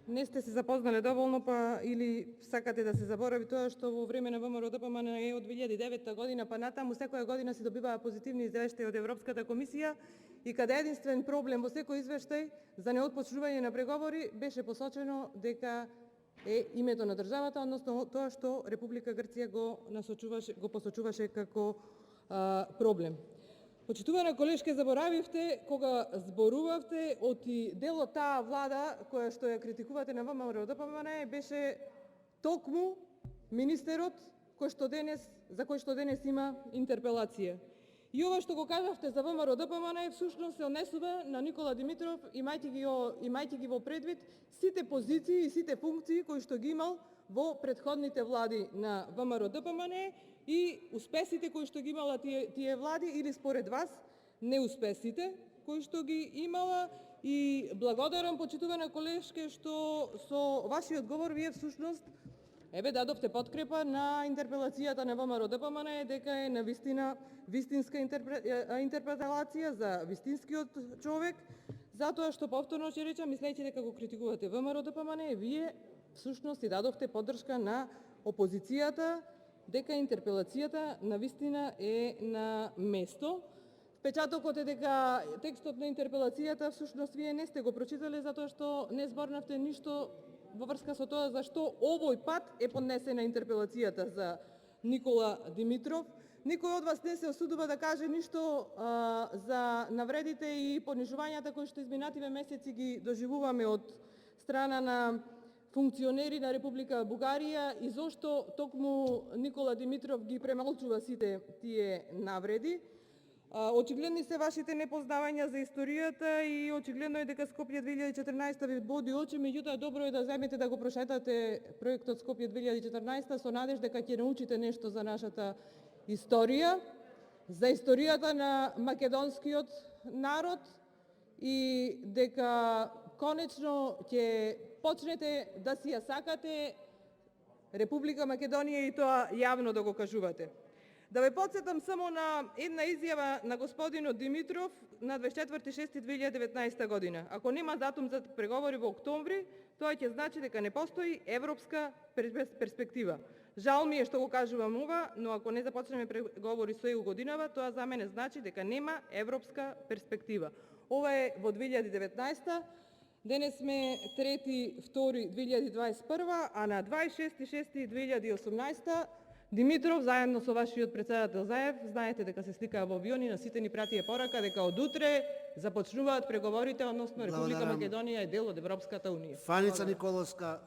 не сте се запознале доволно, па или сакате да се заборави тоа што во време на ВМРО-ДПМН од 2009 година па натаму секоја година се добиваа позитивни извештаи од Европската комисија и каде единствен проблем во секој извештај за неотпочнување на преговори беше посочено дека е името на државата, односно тоа што Република Грција го посочуваше како проблем. Почитувана колешке, заборавивте кога зборувавте дел од таа влада која што ја критикувате на ВМРО-ДПМН беше токму министерот за кој што денес има интерпелација. И ова што го кажавте за ВМРО-ДПМН всушност се однесува на Никола Димитров, имајќи ги во предвид сите позиции и сите функции кои што ги имал во претходните влади на ВМРО-ДПМН и успесите кои што ги имала тие влади или според вас неуспесите кои што ги имала. И благодарам, почитувана колешке, што со вашиот говор вие всушност дадовте подкрепа на интерпелацијата на ВМРО-ДПМН дека е на вистинска интерпелација за вистинскиот човек, затоа што повторно ќе речам, мислејќи дека го критикувате ВМРО-ДПМН, вие всушност и дадовте поддршка на опозицијата дека интерпелацијата на вистина е на место. Впечатокот е дека текстот на интерпелацијата всушност вие не сте го прочитале затоа што не зборнавте ништо во врска со тоа зашто овој пат е поднесена интерпелацијата за Никола Димитров. Никој од вас не се осудува да каже ништо за навредите и понижувањата кои што изминативе месеци ги доживуваме од страна на функционери на Република Бугарија и зошто токму Никола Димитров ги премалчува сите тие навреди. Очигледни се вашите непознавања за историјата и очигледно е дека Скопје 2014 ви боди очи, меѓутоа добро е да земете да го прошетате проектот Скопје 2014 со надеж дека ќе научите нешто за нашата историја, за историјата на македонскиот народ и дека конечно ќе почнете да си ја сакате Република Македонија и тоа јавно да го кажувате. Да ве потсетам само на една изјава на господинот Димитров на 24.6.2019 година. Ако нема датум за преговори во октомври, тоа ќе значи дека не постои европска перспектива. Жал ми е што го кажувам ова, но ако не започнеме преговори со ЕУ годинава, тоа за мене значи дека нема европска перспектива. Ова е во 2019. Денес сме 3.2.2021, а на 26.6.2018 Димитров заедно со вашиот председател Заев, знаете дека се сликаа во авиони, на сите ни пратија порака дека од утре започнуваат преговорите, односно Република Македонија е дел од Европската унија. Фаница Николовска,